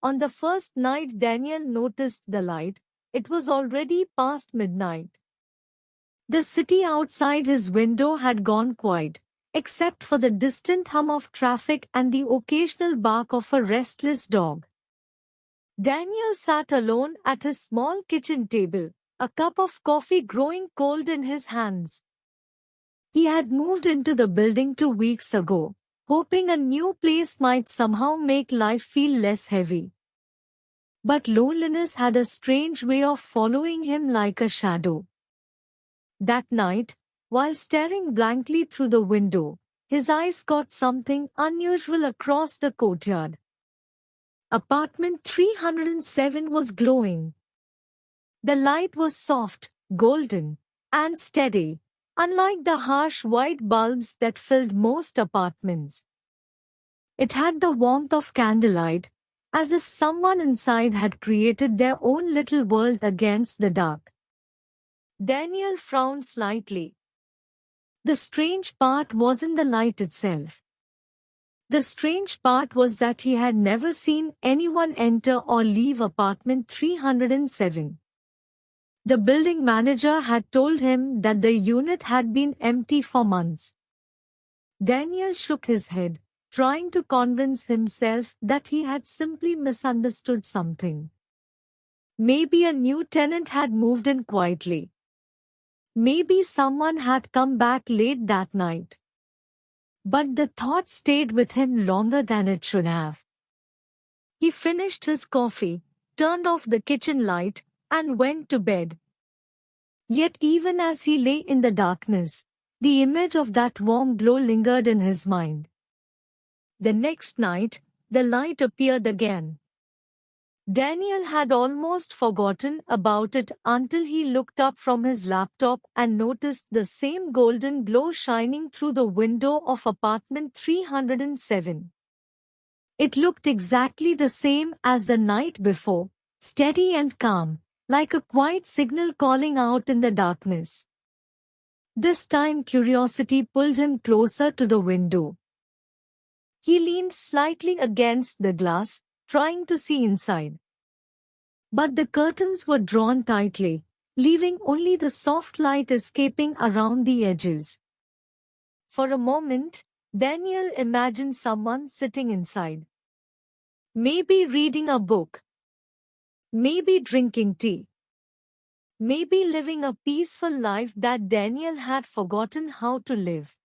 On the first night Daniel noticed the light, it was already past midnight. The city outside his window had gone quiet, except for the distant hum of traffic and the occasional bark of a restless dog. Daniel sat alone at his small kitchen table, a cup of coffee growing cold in his hands. He had moved into the building 2 weeks ago, hoping a new place might somehow make life feel less heavy. But loneliness had a strange way of following him like a shadow. That night, while staring blankly through the window, his eyes caught something unusual across the courtyard. Apartment 307 was glowing. The light was soft, golden, and steady, unlike the harsh white bulbs that filled most apartments. It had the warmth of candlelight, as if someone inside had created their own little world against the dark. Daniel frowned slightly. The strange part wasn't the light itself. The strange part was that he had never seen anyone enter or leave apartment 307. The building manager had told him that the unit had been empty for months. Daniel shook his head, trying to convince himself that he had simply misunderstood something. Maybe a new tenant had moved in quietly. Maybe someone had come back late that night. But the thought stayed with him longer than it should have. He finished his coffee, turned off the kitchen light, and went to bed. Yet even as he lay in the darkness, the image of that warm glow lingered in his mind. The next night, the light appeared again. Daniel had almost forgotten about it until he looked up from his laptop and noticed the same golden glow shining through the window of apartment 307. It looked exactly the same as the night before, steady and calm, like a quiet signal calling out in the darkness. This time curiosity pulled him closer to the window. He leaned slightly against the glass, trying to see inside. But the curtains were drawn tightly, leaving only the soft light escaping around the edges. For a moment, Daniel imagined someone sitting inside. Maybe reading a book. Maybe drinking tea. Maybe living a peaceful life that Daniel had forgotten how to live.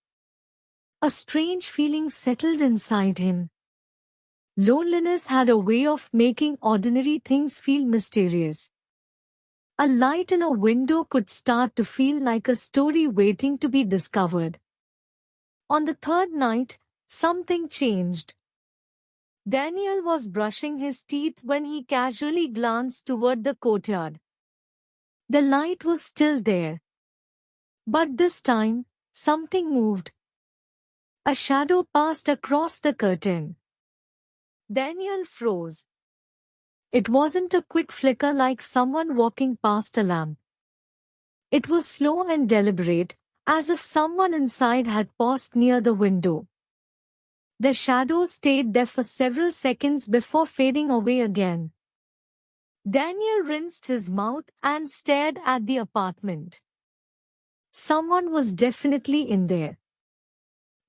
A strange feeling settled inside him. Loneliness had a way of making ordinary things feel mysterious. A light in a window could start to feel like a story waiting to be discovered. On the third night, something changed. Daniel was brushing his teeth when he casually glanced toward the courtyard. The light was still there. But this time, something moved. A shadow passed across the curtain. Daniel froze. It wasn't a quick flicker like someone walking past a lamp. It was slow and deliberate, as if someone inside had paused near the window. The shadow stayed there for several seconds before fading away again. Daniel rinsed his mouth and stared at the apartment. Someone was definitely in there.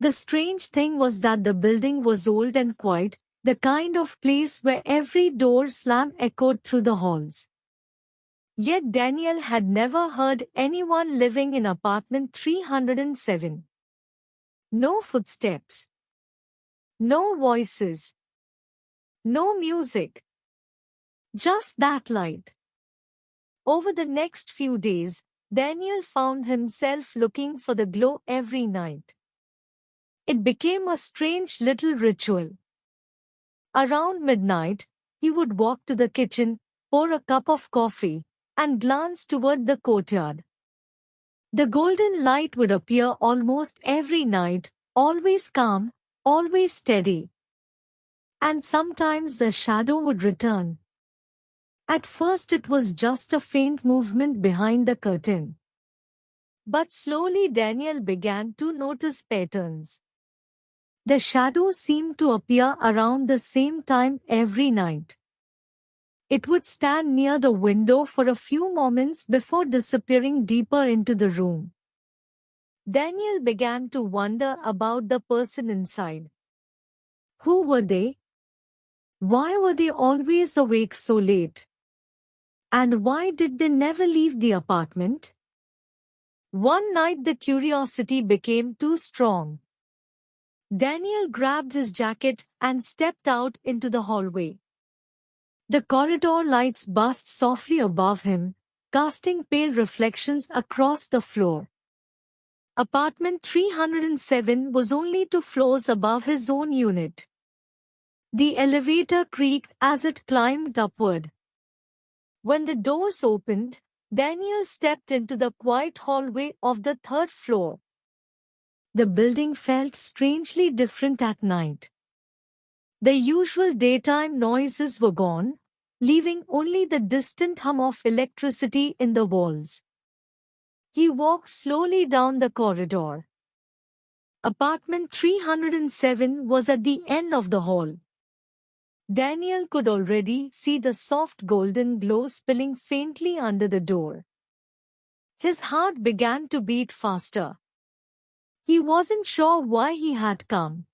The strange thing was that the building was old and quiet, the kind of place where every door slam echoed through the halls. Yet Daniel had never heard anyone living in apartment 307. No footsteps. No voices. No music. Just that light. Over the next few days, Daniel found himself looking for the glow every night. It became a strange little ritual. Around midnight, he would walk to the kitchen, pour a cup of coffee, and glance toward the courtyard. The golden light would appear almost every night, always calm, always steady. And sometimes the shadow would return. At first it was just a faint movement behind the curtain. But slowly Daniel began to notice patterns. The shadows seemed to appear around the same time every night. It would stand near the window for a few moments before disappearing deeper into the room. Daniel began to wonder about the person inside. Who were they? Why were they always awake so late? And why did they never leave the apartment? One night the curiosity became too strong. Daniel grabbed his jacket and stepped out into the hallway. The corridor lights buzzed softly above him, casting pale reflections across the floor. Apartment 307 was only 2 floors above his own unit. The elevator creaked as it climbed upward. When the doors opened, Daniel stepped into the quiet hallway of the 3rd floor. The building felt strangely different at night. The usual daytime noises were gone, leaving only the distant hum of electricity in the walls. He walked slowly down the corridor. Apartment 307 was at the end of the hall. Daniel could already see the soft golden glow spilling faintly under the door. His heart began to beat faster. He wasn't sure why he had come.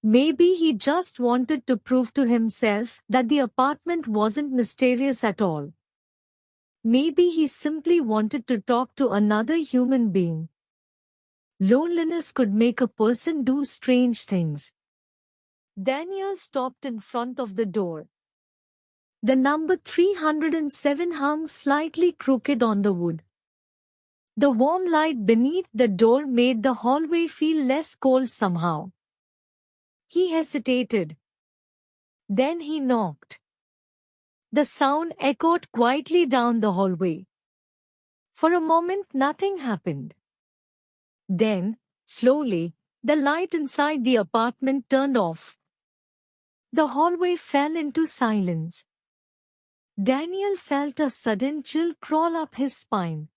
Maybe he just wanted to prove to himself that the apartment wasn't mysterious at all. Maybe he simply wanted to talk to another human being. Loneliness could make a person do strange things. Daniel stopped in front of the door. The number 307 hung slightly crooked on the wood. The warm light beneath the door made the hallway feel less cold somehow. He hesitated. Then he knocked. The sound echoed quietly down the hallway. For a moment nothing happened. Then, slowly, the light inside the apartment turned off. The hallway fell into silence. Daniel felt a sudden chill crawl up his spine.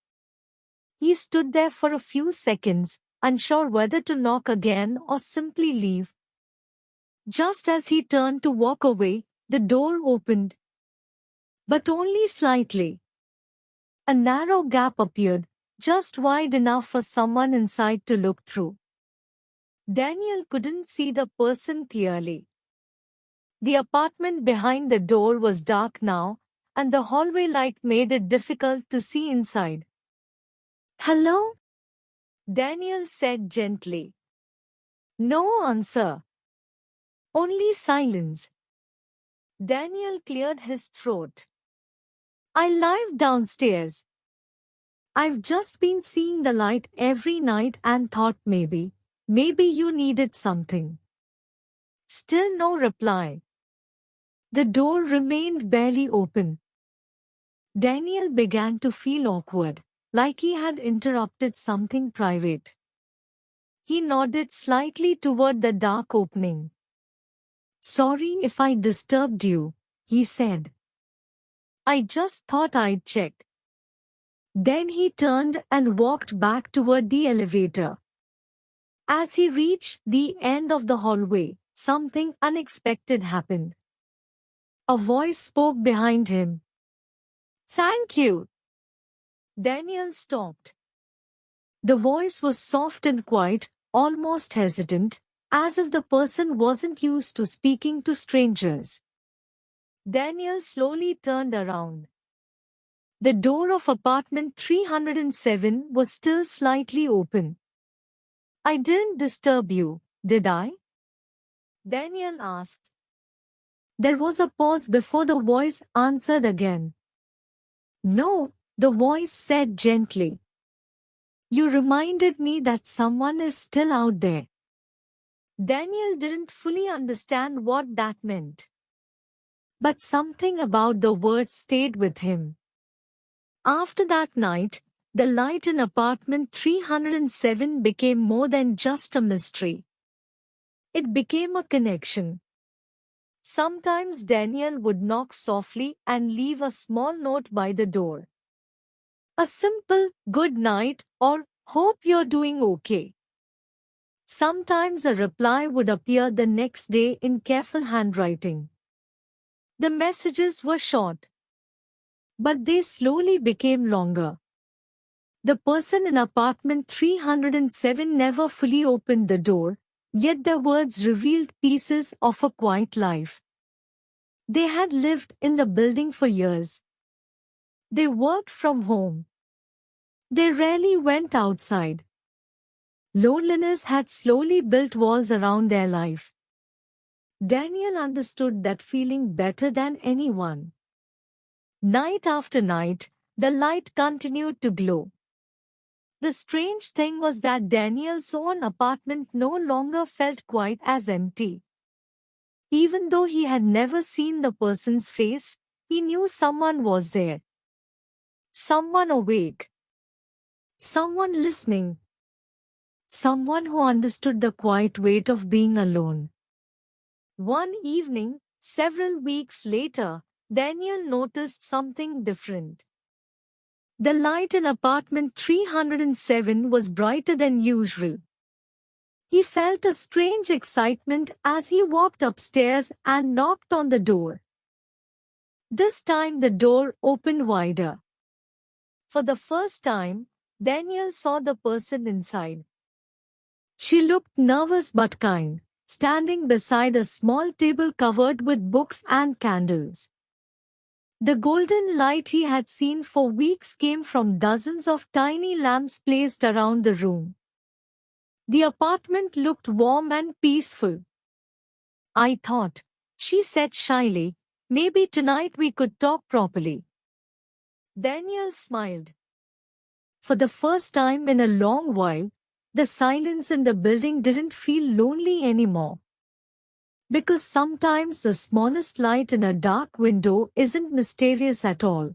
He stood there for a few seconds, unsure whether to knock again or simply leave. Just as he turned to walk away, the door opened. But only slightly. A narrow gap appeared, just wide enough for someone inside to look through. Daniel couldn't see the person clearly. The apartment behind the door was dark now, and the hallway light made it difficult to see inside. "Hello?" Daniel said gently. No answer. Only silence. Daniel cleared his throat. "I live downstairs. I've just been seeing the light every night and thought maybe you needed something." Still no reply. The door remained barely open. Daniel began to feel awkward, like he had interrupted something private. He nodded slightly toward the dark opening. "Sorry if I disturbed you," he said. "I just thought I'd check." Then he turned and walked back toward the elevator. As he reached the end of the hallway, something unexpected happened. A voice spoke behind him. "Thank you." Daniel stopped. The voice was soft and quiet, almost hesitant, as if the person wasn't used to speaking to strangers. Daniel slowly turned around. The door of apartment 307 was still slightly open. "I didn't disturb you, did I?" Daniel asked. There was a pause before the voice answered again. "No," the voice said gently. "You reminded me that someone is still out there." Daniel didn't fully understand what that meant. But something about the words stayed with him. After that night, the light in apartment 307 became more than just a mystery. It became a connection. Sometimes Daniel would knock softly and leave a small note by the door. A simple, "good night" or "hope you're doing okay." Sometimes a reply would appear the next day in careful handwriting. The messages were short, but they slowly became longer. The person in apartment 307 never fully opened the door, yet their words revealed pieces of a quiet life. They had lived in the building for years. They worked from home. They rarely went outside. Loneliness had slowly built walls around their life. Daniel understood that feeling better than anyone. Night after night, the light continued to glow. The strange thing was that Daniel's own apartment no longer felt quite as empty. Even though he had never seen the person's face, he knew someone was there. Someone awake. Someone listening. Someone who understood the quiet weight of being alone. One evening, several weeks later, Daniel noticed something different. The light in apartment 307 was brighter than usual. He felt a strange excitement as he walked upstairs and knocked on the door. This time the door opened wider. For the first time, Daniel saw the person inside. She looked nervous but kind, standing beside a small table covered with books and candles. The golden light he had seen for weeks came from dozens of tiny lamps placed around the room. The apartment looked warm and peaceful. "I thought," she said shyly, "maybe tonight we could talk properly." Daniel smiled. For the first time in a long while, the silence in the building didn't feel lonely anymore. Because sometimes the smallest light in a dark window isn't mysterious at all.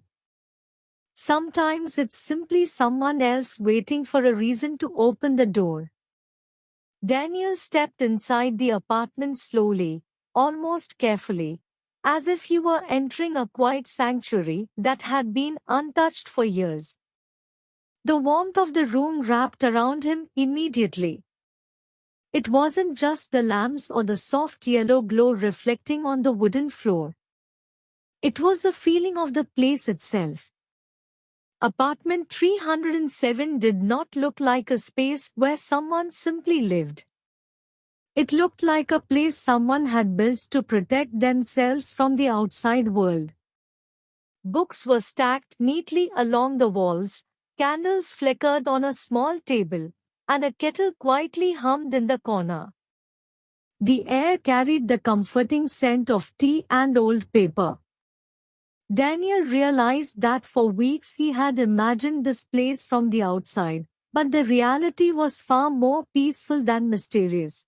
Sometimes it's simply someone else waiting for a reason to open the door. Daniel stepped inside the apartment slowly, almost carefully, as if he were entering a quiet sanctuary that had been untouched for years. The warmth of the room wrapped around him immediately. It wasn't just the lamps or the soft yellow glow reflecting on the wooden floor. It was the feeling of the place itself. Apartment 307 did not look like a space where someone simply lived. It looked like a place someone had built to protect themselves from the outside world. Books were stacked neatly along the walls, candles flickered on a small table, and a kettle quietly hummed in the corner. The air carried the comforting scent of tea and old paper. Daniel realized that for weeks he had imagined this place from the outside, but the reality was far more peaceful than mysterious.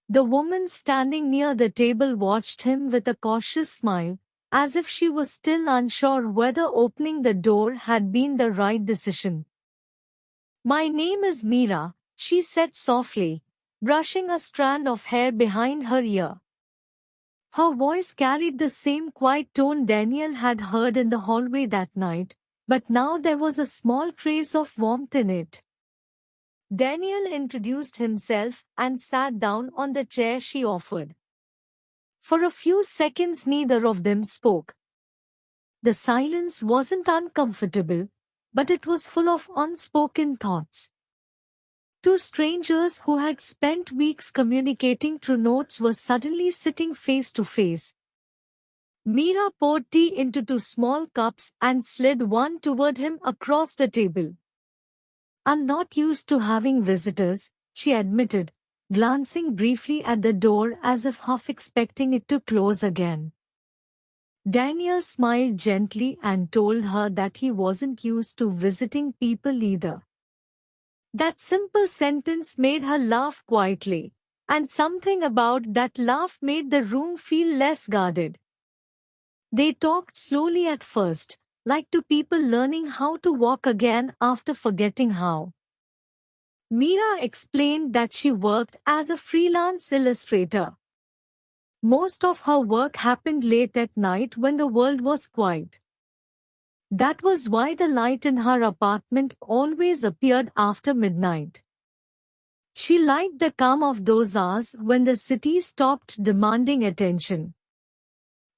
The woman standing near the table watched him with a cautious smile, as if she was still unsure whether opening the door had been the right decision. "My name is Meera," she said softly, brushing a strand of hair behind her ear. Her voice carried the same quiet tone Daniel had heard in the hallway that night, but now there was a small trace of warmth in it. Daniel introduced himself and sat down on the chair she offered. For a few seconds neither of them spoke. The silence wasn't uncomfortable, but it was full of unspoken thoughts. Two strangers who had spent weeks communicating through notes were suddenly sitting face to face. Meera poured tea into two small cups and slid one toward him across the table. "I'm not used to having visitors," she admitted, glancing briefly at the door as if half expecting it to close again. Daniel smiled gently and told her that he wasn't used to visiting people either. That simple sentence made her laugh quietly, and something about that laugh made the room feel less guarded. They talked slowly at first, like two people learning how to walk again after forgetting how. Meera explained that she worked as a freelance illustrator. Most of her work happened late at night when the world was quiet. That was why the light in her apartment always appeared after midnight. She liked the calm of those hours when the city stopped demanding attention.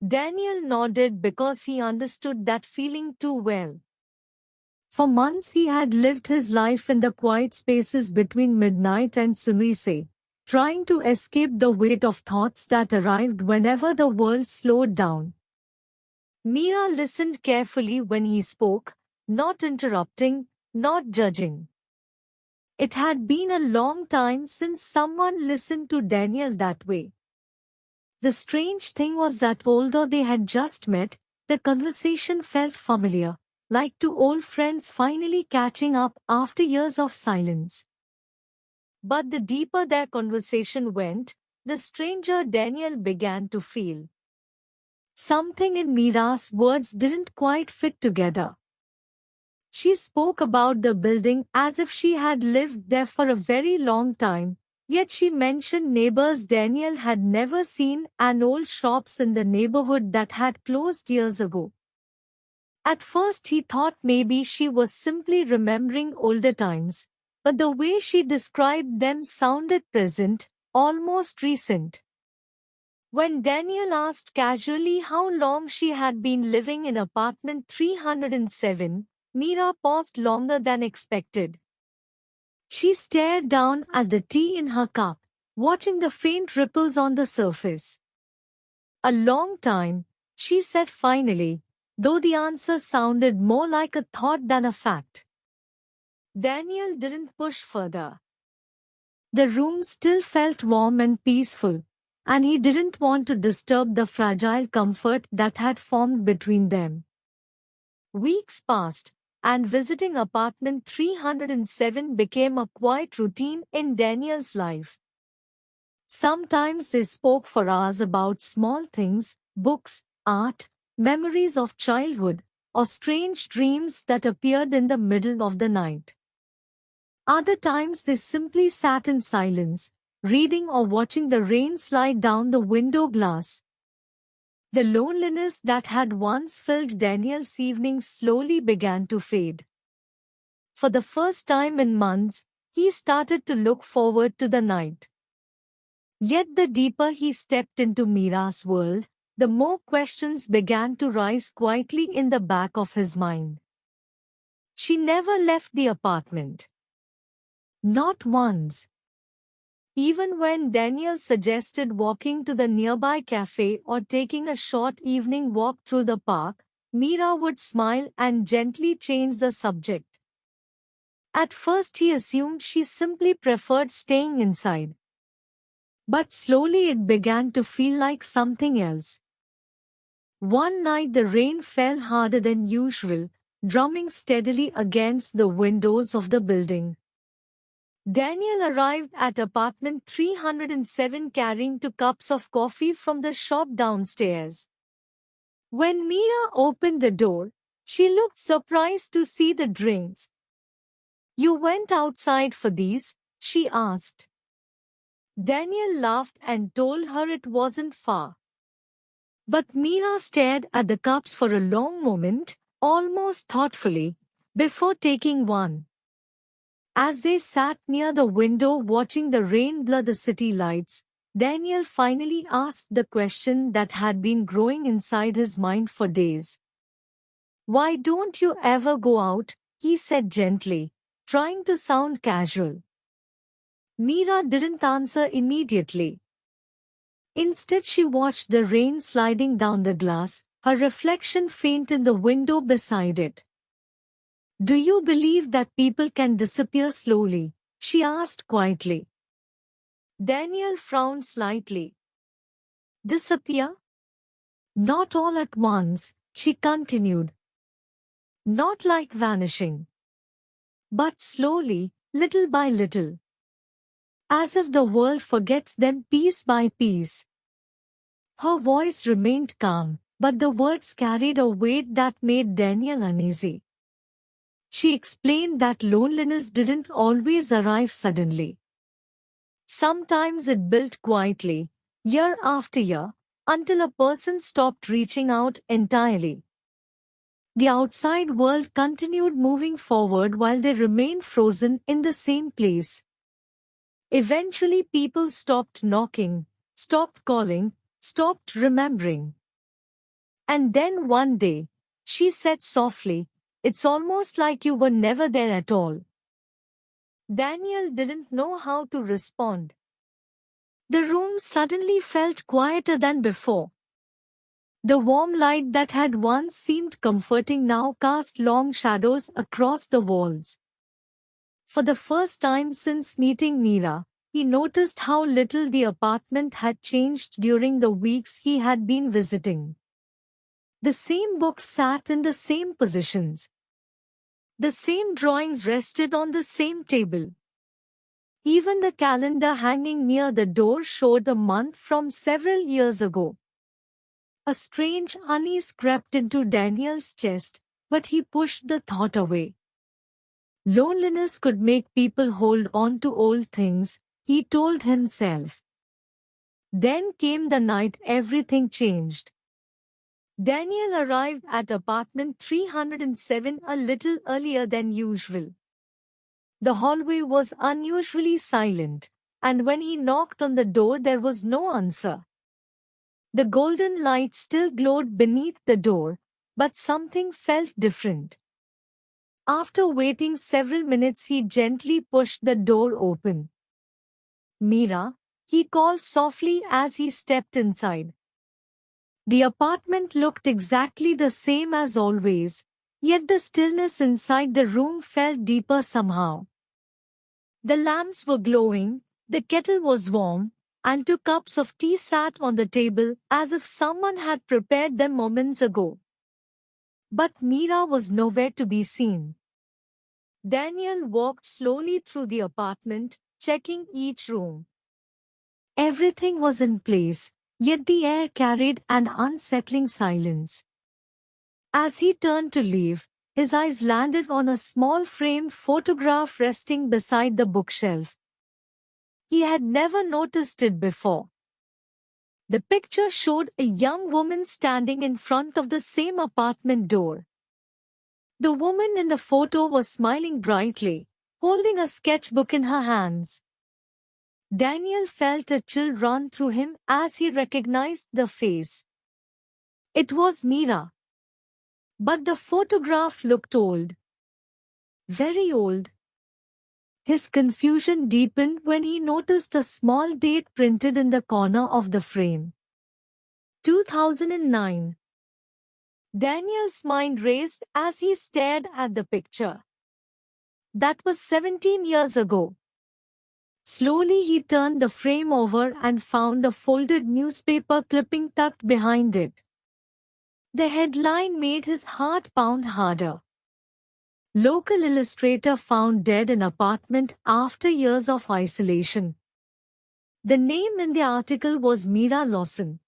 Daniel nodded because he understood that feeling too well. For months he had lived his life in the quiet spaces between midnight and sunrise, trying to escape the weight of thoughts that arrived whenever the world slowed down. Mira listened carefully when he spoke, not interrupting, not judging. It had been a long time since someone listened to Daniel that way. The strange thing was that although they had just met, the conversation felt familiar, like two old friends finally catching up after years of silence. But the deeper their conversation went, the stranger Daniel began to feel. Something in Mira's words didn't quite fit together. She spoke about the building as if she had lived there for a very long time, yet she mentioned neighbors Daniel had never seen and old shops in the neighborhood that had closed years ago. At first he thought maybe she was simply remembering older times, but the way she described them sounded present, almost recent. When Daniel asked casually how long she had been living in apartment 307, Mira paused longer than expected. She stared down at the tea in her cup, watching the faint ripples on the surface. A long time, she said finally, though the answer sounded more like a thought than a fact. Daniel didn't push further. The room still felt warm and peaceful, and he didn't want to disturb the fragile comfort that had formed between them. Weeks passed, and visiting apartment 307 became a quiet routine in Daniel's life. Sometimes they spoke for hours about small things, books, art, memories of childhood, or strange dreams that appeared in the middle of the night. Other times they simply sat in silence, reading or watching the rain slide down the window glass. The loneliness that had once filled Daniel's evenings slowly began to fade. For the first time in months, he started to look forward to the night. Yet the deeper he stepped into Mira's world, the more questions began to rise quietly in the back of his mind. She never left the apartment. Not once. Even when Daniel suggested walking to the nearby cafe or taking a short evening walk through the park, Mira would smile and gently change the subject. At first he assumed she simply preferred staying inside. But slowly it began to feel like something else. One night the rain fell harder than usual, drumming steadily against the windows of the building. Daniel arrived at apartment 307 carrying 2 cups of coffee from the shop downstairs. When Mira opened the door, she looked surprised to see the drinks. "You went outside for these?" she asked. Daniel laughed and told her it wasn't far. But Mira stared at the cups for a long moment, almost thoughtfully, before taking one. As they sat near the window watching the rain blur the city lights, Daniel finally asked the question that had been growing inside his mind for days. "Why don't you ever go out?" he said gently, trying to sound casual. Mira didn't answer immediately. Instead, she watched the rain sliding down the glass, her reflection faint in the window beside it. "Do you believe that people can disappear slowly?" she asked quietly. Daniel frowned slightly. "Disappear? Not all at once," she continued. "Not like vanishing. But slowly, little by little. As if the world forgets them piece by piece." Her voice remained calm, but the words carried a weight that made Daniel uneasy. She explained that loneliness didn't always arrive suddenly. Sometimes it built quietly, year after year, until a person stopped reaching out entirely. The outside world continued moving forward while they remained frozen in the same place. Eventually people stopped knocking, stopped calling, stopped remembering. And then one day, she said softly, "It's almost like you were never there at all." Daniel didn't know how to respond. The room suddenly felt quieter than before. The warm light that had once seemed comforting now cast long shadows across the walls. For the first time since meeting Mira, he noticed how little the apartment had changed during the weeks he had been visiting. The same books sat in the same positions. The same drawings rested on the same table. Even the calendar hanging near the door showed a month from several years ago. A strange unease crept into Daniel's chest, but he pushed the thought away. Loneliness could make people hold on to old things, he told himself. Then came the night everything changed. Daniel arrived at apartment 307 a little earlier than usual. The hallway was unusually silent, and when he knocked on the door there was no answer. The golden light still glowed beneath the door, but something felt different. After waiting several minutes, he gently pushed the door open. "Mira," he called softly as he stepped inside. The apartment looked exactly the same as always, yet the stillness inside the room felt deeper somehow. The lamps were glowing, the kettle was warm, and 2 cups of tea sat on the table as if someone had prepared them moments ago. But Mira was nowhere to be seen. Daniel walked slowly through the apartment, checking each room. Everything was in place, yet the air carried an unsettling silence. As he turned to leave, his eyes landed on a small framed photograph resting beside the bookshelf. He had never noticed it before. The picture showed a young woman standing in front of the same apartment door. The woman in the photo was smiling brightly, holding a sketchbook in her hands. Daniel felt a chill run through him as he recognized the face. It was Mira. But the photograph looked old. Very old. His confusion deepened when he noticed a small date printed in the corner of the frame. 2009. Daniel's mind raced as he stared at the picture. That was 17 years ago. Slowly he turned the frame over and found a folded newspaper clipping tucked behind it. The headline made his heart pound harder. Local illustrator found dead in apartment after years of isolation. The name in the article was Mira Lawson.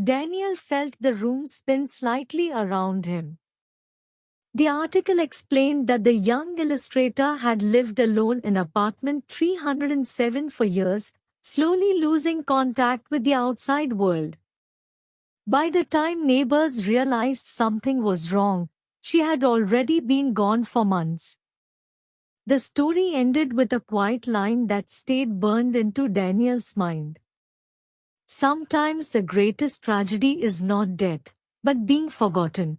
Daniel felt the room spin slightly around him. The article explained that the young illustrator had lived alone in apartment 307 for years, slowly losing contact with the outside world. By the time neighbors realized something was wrong, she had already been gone for months. The story ended with a quiet line that stayed burned into Daniel's mind. Sometimes the greatest tragedy is not death, but being forgotten.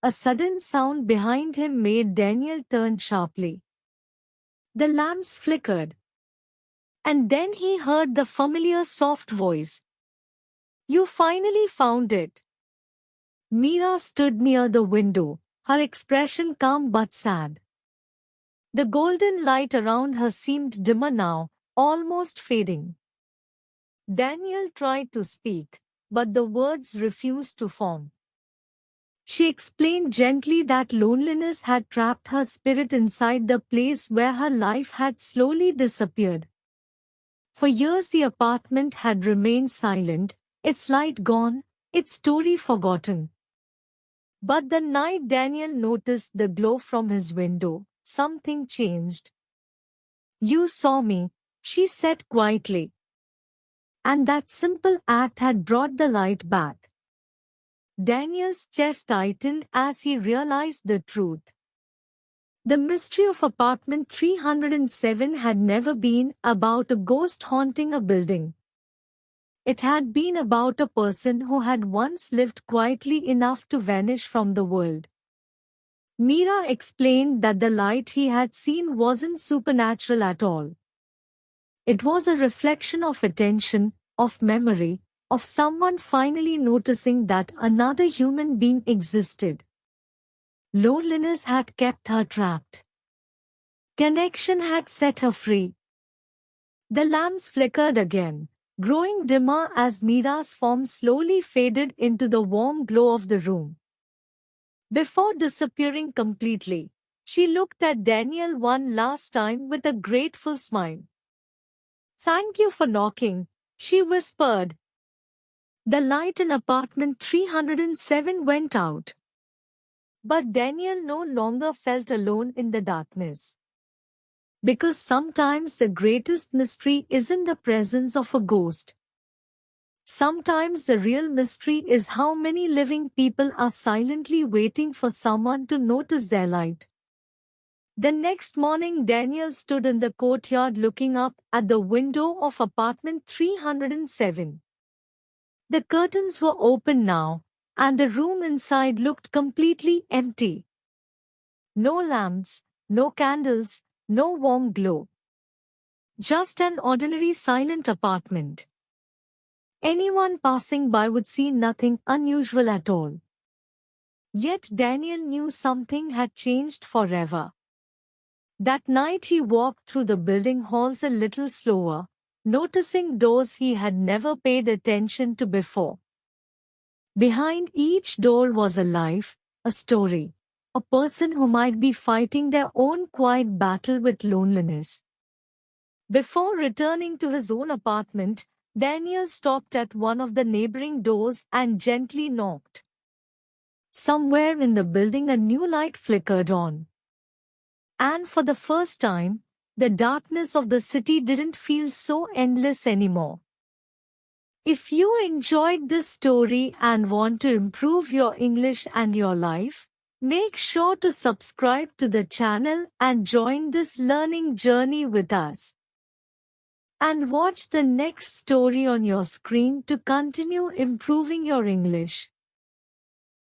A sudden sound behind him made Daniel turn sharply. The lamps flickered. And then he heard the familiar soft voice. "You finally found it." Mira stood near the window, her expression calm but sad. The golden light around her seemed dimmer now, almost fading. Daniel tried to speak, but the words refused to form. She explained gently that loneliness had trapped her spirit inside the place where her life had slowly disappeared. For years the apartment had remained silent, its light gone, its story forgotten. But the night Daniel noticed the glow from his window, something changed. "You saw me," she said quietly. And that simple act had brought the light back. Daniel's chest tightened as he realized the truth. The mystery of apartment 307 had never been about a ghost haunting a building. It had been about a person who had once lived quietly enough to vanish from the world. Mira explained that the light he had seen wasn't supernatural at all. It was a reflection of attention, of memory, of someone finally noticing that another human being existed. Loneliness had kept her trapped. Connection had set her free. The lamps flickered again, growing dimmer as Mira's form slowly faded into the warm glow of the room. Before disappearing completely, she looked at Daniel one last time with a grateful smile. "Thank you for knocking," she whispered. The light in apartment 307 went out. But Daniel no longer felt alone in the darkness. Because sometimes the greatest mystery isn't the presence of a ghost. Sometimes the real mystery is how many living people are silently waiting for someone to notice their light. The next morning, Daniel stood in the courtyard looking up at the window of apartment 307. The curtains were open now, and the room inside looked completely empty. No lamps, no candles, no warm glow. Just an ordinary silent apartment. Anyone passing by would see nothing unusual at all. Yet Daniel knew something had changed forever. That night he walked through the building halls a little slower, noticing doors he had never paid attention to before. Behind each door was a life, a story, a person who might be fighting their own quiet battle with loneliness. Before returning to his own apartment, Daniel stopped at one of the neighboring doors and gently knocked. Somewhere in the building a new light flickered on. And for the first time, the darkness of the city didn't feel so endless anymore. If you enjoyed this story and want to improve your English and your life, make sure to subscribe to the channel and join this learning journey with us. And watch the next story on your screen to continue improving your English.